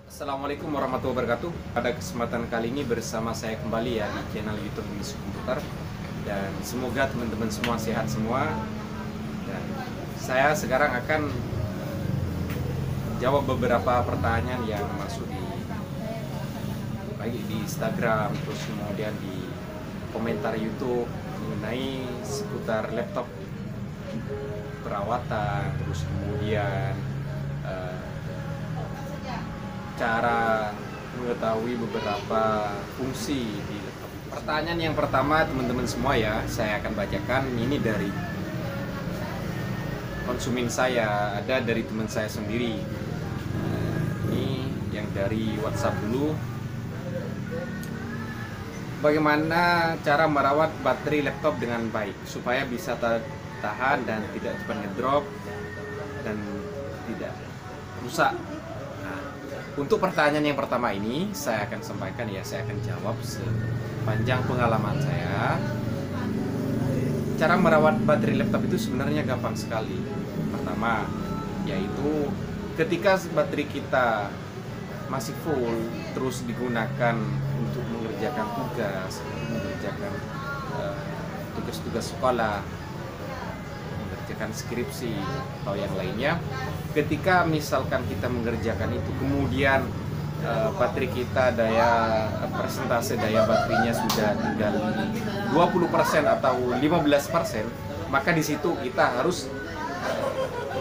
Assalamualaikum warahmatullahi wabarakatuh. Pada kesempatan kali ini bersama saya kembali ya di channel YouTube Miss Komputer, dan semoga teman-teman semua sehat semua. Dan saya sekarang akan jawab beberapa pertanyaan yang masuk baik di Instagram, terus kemudian di komentar YouTube mengenai seputar laptop perawatan, terus kemudian cara mengetahui beberapa fungsi di laptop. Pertanyaan yang pertama teman-teman semua ya, saya akan bacakan ini dari konsumen saya, ada dari teman saya sendiri. Ini yang dari WhatsApp dulu. Bagaimana cara merawat baterai laptop dengan baik supaya bisa tahan dan tidak cepat ngedrop dan tidak rusak? Untuk pertanyaan yang pertama ini, saya akan sampaikan ya, saya akan jawab sepanjang pengalaman saya. Cara merawat baterai laptop itu sebenarnya gampang sekali. Pertama, yaitu ketika baterai kita masih full, terus digunakan untuk mengerjakan tugas, mengerjakan tugas-tugas sekolah, mengerjakan skripsi atau yang lainnya. Ketika misalkan kita mengerjakan itu, kemudian baterai kita persentase daya baterainya sudah tinggal 20% atau 15%, maka di situ kita harus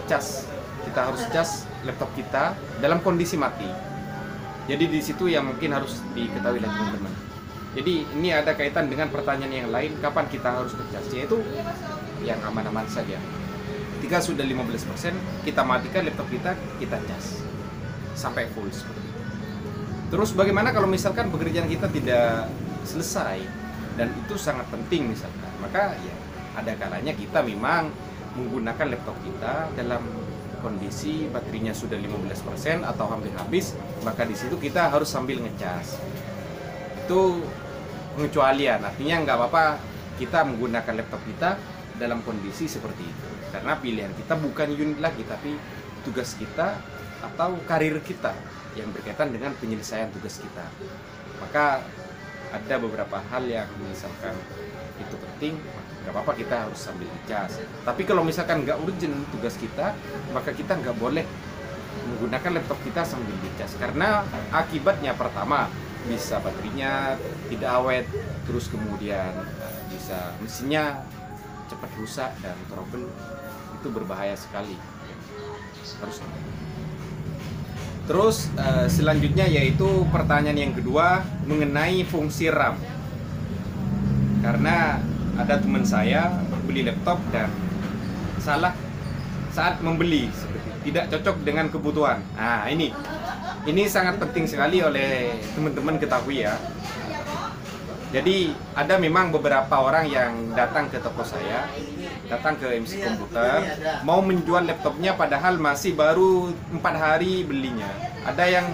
cas laptop kita dalam kondisi mati. Jadi di situ yang mungkin harus diketahui oleh teman-teman. Jadi ini ada kaitan dengan pertanyaan yang lain, kapan kita harus ngecas, yaitu yang aman-aman saja. Ketika sudah 15%, kita matikan laptop kita cas sampai full seperti itu. Terus bagaimana kalau misalkan pekerjaan kita tidak selesai dan itu sangat penting misalkan, maka ya ada kalanya kita memang menggunakan laptop kita dalam kondisi baterainya sudah 15% atau hampir habis, maka di situ kita harus sambil ngecas. Itu pengecualian, artinya nggak apa-apa kita menggunakan laptop kita dalam kondisi seperti itu, karena pilihan kita bukan unit lagi, tapi tugas kita atau karir kita yang berkaitan dengan penyelesaian tugas kita. Maka ada beberapa hal yang misalkan itu penting, nggak apa-apa kita harus sambil ngecas. Tapi kalau misalkan nggak urgent tugas kita, maka kita nggak boleh menggunakan laptop kita sambil dicas, karena akibatnya pertama bisa baterainya tidak awet, terus kemudian bisa mesinnya cepat rusak dan trouble. Itu berbahaya sekali. Terus selanjutnya yaitu pertanyaan yang kedua mengenai fungsi RAM. Karena ada teman saya beli laptop dan salah saat membeli, tidak cocok dengan kebutuhan. Nah, ini sangat penting sekali oleh teman-teman ketahui ya. Jadi ada memang beberapa orang yang datang ke toko saya, datang ke MC Komputer, mau menjual laptopnya padahal masih baru 4 hari belinya. Ada yang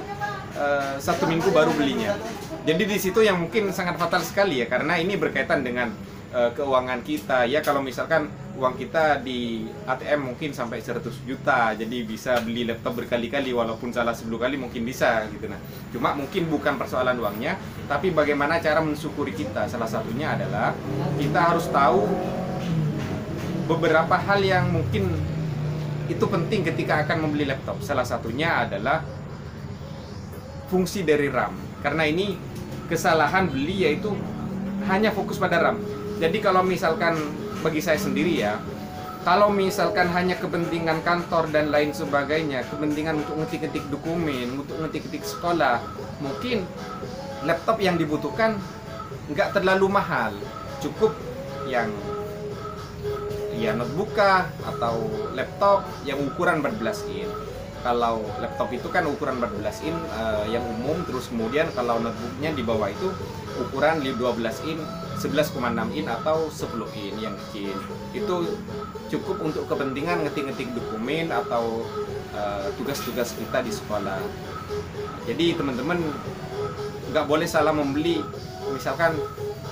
1 minggu baru belinya. Jadi di situ yang mungkin sangat fatal sekali ya, karena ini berkaitan dengan keuangan kita ya. Kalau misalkan uang kita di ATM mungkin sampai 100 juta, jadi bisa beli laptop berkali-kali, walaupun salah 10 kali mungkin bisa gitu. Nah, cuma mungkin bukan persoalan uangnya, tapi bagaimana cara mensyukuri kita. Salah satunya adalah kita harus tahu beberapa hal yang mungkin itu penting ketika akan membeli laptop. Salah satunya adalah fungsi dari RAM, karena ini kesalahan beli yaitu hanya fokus pada RAM. Jadi kalau misalkan bagi saya sendiri ya, kalau misalkan hanya kepentingan kantor dan lain sebagainya, kepentingan untuk ngetik-ngetik dokumen, untuk ngetik-ngetik sekolah, mungkin laptop yang dibutuhkan nggak terlalu mahal, cukup yang ya notebook atau laptop yang ukuran 14 in. Kalau laptop itu kan ukuran 14 in yang umum, terus kemudian kalau notebooknya di bawah itu ukuran 12 in, 11,6 in atau 10 in yang kecil. Itu cukup untuk kepentingan ngetik-ngetik dokumen atau tugas-tugas kita di sekolah. Jadi teman-teman nggak boleh salah membeli. Misalkan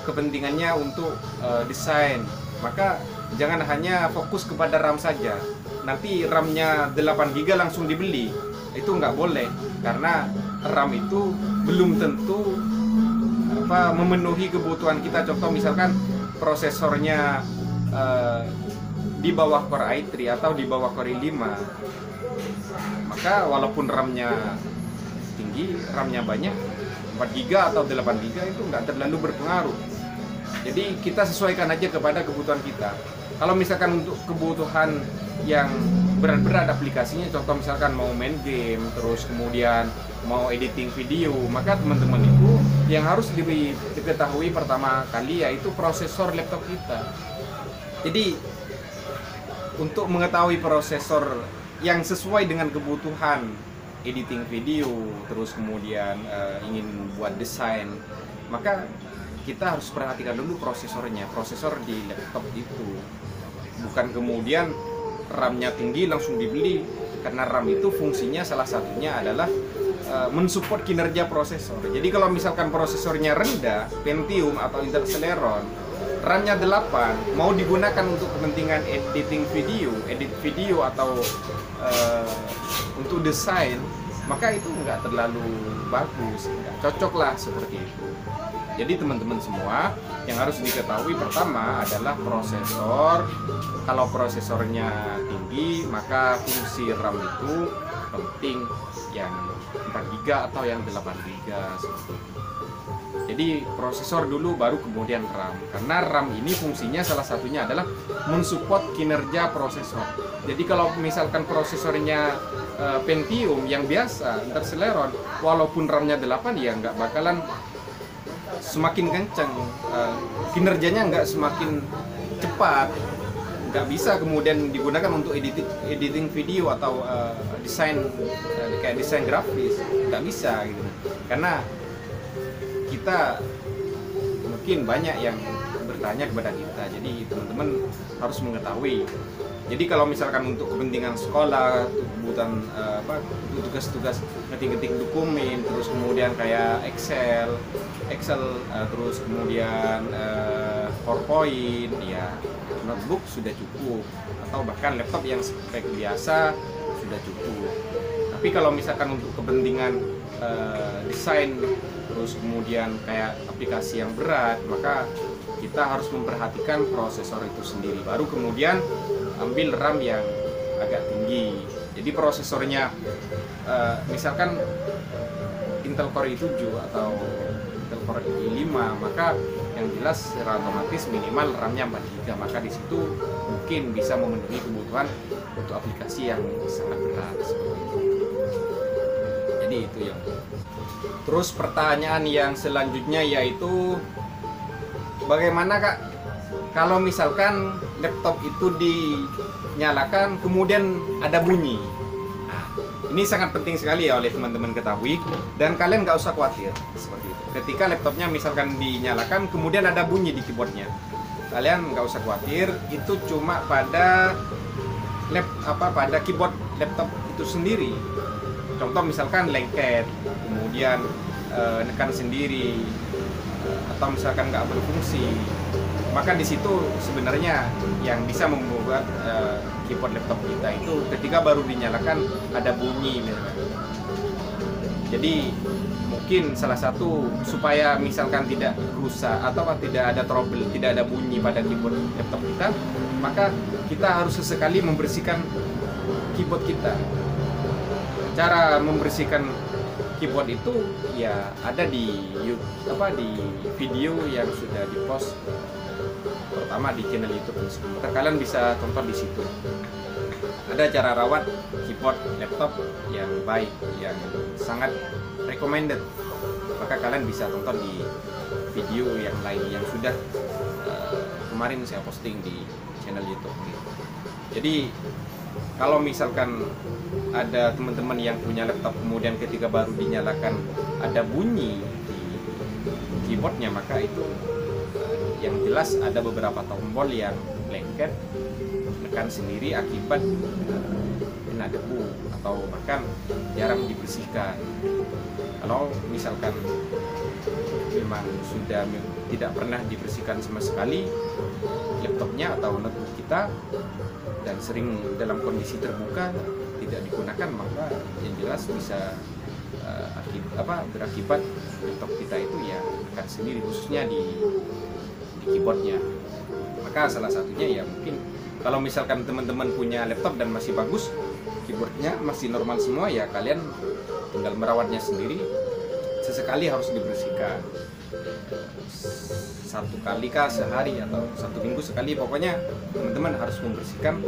kepentingannya untuk desain, maka jangan hanya fokus kepada RAM saja. Nanti RAM-nya 8 GB langsung dibeli, itu nggak boleh, karena RAM itu belum tentu memenuhi kebutuhan kita. Contoh misalkan prosesornya di bawah Core i3 atau di bawah Core i5, maka walaupun RAM-nya tinggi, RAM-nya banyak, 4GB atau 8GB itu nggak terlalu berpengaruh. Jadi kita sesuaikan aja kepada kebutuhan kita. Kalau misalkan untuk kebutuhan yang berat-berat aplikasinya, contoh misalkan mau main game, terus kemudian mau editing video, maka teman-teman itu yang harus diketahui pertama kali yaitu prosesor laptop kita. Jadi untuk mengetahui prosesor yang sesuai dengan kebutuhan editing video, terus kemudian ingin buat desain, maka kita harus perhatikan dulu prosesornya, prosesor di laptop itu. Bukan kemudian RAM-nya tinggi langsung dibeli, karena RAM itu fungsinya salah satunya adalah mensupport kinerja prosesor. Jadi kalau misalkan prosesornya rendah, Pentium atau Intel Celeron, RAM-nya 8, mau digunakan untuk kepentingan editing video, edit video atau untuk desain, maka itu nggak terlalu bagus, nggak cocok lah seperti itu. Jadi teman-teman semua, yang harus diketahui pertama adalah prosesor. Kalau prosesornya tinggi, maka fungsi RAM itu penting, yang 4GB atau yang 8GB seperti itu. Jadi prosesor dulu baru kemudian RAM, karena RAM ini fungsinya salah satunya adalah mensupport kinerja prosesor. Jadi kalau misalkan prosesornya Pentium yang biasa, Intel Celeron, walaupun RAM-nya 8 ya nggak bakalan semakin kencang, kinerjanya nggak semakin cepat, nggak bisa kemudian digunakan untuk editing video atau desain kayak desain grafis, nggak bisa gitu. Karena kita mungkin banyak yang bertanya kepada kita, jadi teman-teman harus mengetahui. Jadi kalau misalkan untuk kepentingan sekolah, kebutuhan tugas-tugas ngetik-ngetik dokumen, terus kemudian kayak Excel, terus kemudian PowerPoint, ya notebook sudah cukup, atau bahkan laptop yang spek biasa sudah cukup. Tapi kalau misalkan untuk kepentingan desain, terus kemudian kayak aplikasi yang berat, maka kita harus memperhatikan prosesor itu sendiri, baru kemudian ambil RAM yang agak tinggi. Jadi prosesornya misalkan Intel Core i7 atau Intel Core i5, maka yang jelas secara otomatis minimal RAM-nya 4GB, maka di situ mungkin bisa memenuhi kebutuhan untuk aplikasi yang sangat berat seperti itu. Jadi itu yang. Terus pertanyaan yang selanjutnya yaitu, bagaimana Kak kalau misalkan laptop itu dinyalakan kemudian ada bunyi? Nah, ini sangat penting sekali ya oleh teman-teman ketahui, dan kalian nggak usah khawatir seperti itu. Ketika laptopnya misalkan dinyalakan kemudian ada bunyi di keyboardnya, kalian nggak usah khawatir, itu cuma pada pada keyboard laptop itu sendiri. Contoh misalkan lengket, kemudian nekan sendiri, atau misalkan nggak berfungsi, maka di situ sebenarnya yang bisa membuat keyboard laptop kita itu ketika baru dinyalakan ada bunyi misalkan. Jadi mungkin salah satu supaya misalkan tidak rusak atau tidak ada trouble, tidak ada bunyi pada keyboard laptop kita, maka kita harus sesekali membersihkan keyboard kita. Cara membersihkan keyboard itu ya ada di di video yang sudah dipost pertama di channel YouTube Komputer. Kalian bisa tonton di situ. Ada cara rawat keyboard laptop yang baik, yang sangat recommended. Maka kalian bisa tonton di video yang lain yang sudah kemarin saya posting di channel YouTube. Jadi kalau misalkan ada teman-teman yang punya laptop kemudian ketika baru dinyalakan ada bunyi di keyboardnya, maka itu yang jelas ada beberapa tombol yang lengket, tekan sendiri akibat kena debu atau bahkan jarang dibersihkan. Kalau misalkan memang sudah tidak pernah dibersihkan sama sekali laptopnya atau notebook kita dan sering dalam kondisi terbuka, tidak digunakan, maka yang jelas bisa berakibat laptop kita itu ya akan sendiri, khususnya di keyboardnya. Maka salah satunya ya mungkin kalau misalkan teman-teman punya laptop dan masih bagus, keyboardnya masih normal semua, ya kalian tinggal merawatnya sendiri. Sesekali harus dibersihkan, 1 kali kah sehari atau 1 minggu sekali, pokoknya teman-teman harus membersihkan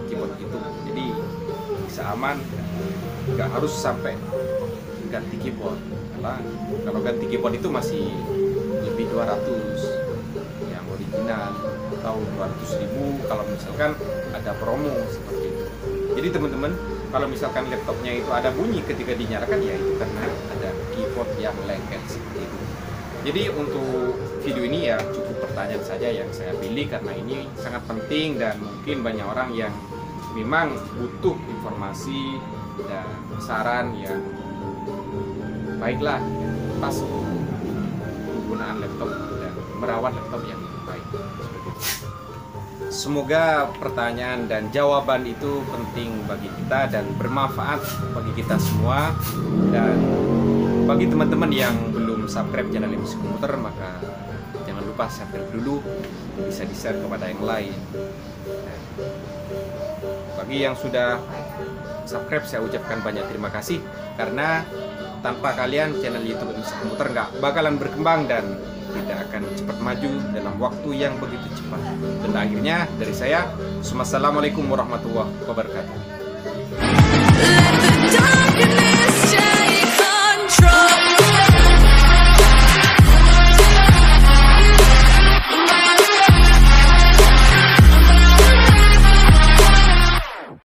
keyboard itu, jadi bisa aman, nggak harus sampai ganti keyboard. Kalau ganti keyboard itu masih lebih 200 yang original, atau 200.000 kalau misalkan ada promo seperti itu. Jadi teman-teman, kalau misalkan laptopnya itu ada bunyi ketika dinyalakan, ya itu karena ada keyboard yang lengket seperti itu. Jadi untuk video ini ya cukup pertanyaan saja yang saya pilih, karena ini sangat penting dan mungkin banyak orang yang memang butuh informasi dan saran yang baiklah, pas penggunaan laptop dan merawat laptop yang baik. Semoga pertanyaan dan jawaban itu penting bagi kita dan bermanfaat bagi kita semua. Dan bagi teman-teman yang belum subscribe channel Musik Komputer, maka jangan lupa subscribe dulu, bisa di-share kepada yang lain. Dan bagi yang sudah subscribe, saya ucapkan banyak terima kasih, karena tanpa kalian channel YouTube Musik Komputer nggak bakalan berkembang dan tidak akan cepat maju dalam waktu yang begitu cepat. Dan akhirnya dari saya, Assalamualaikum warahmatullahi wabarakatuh.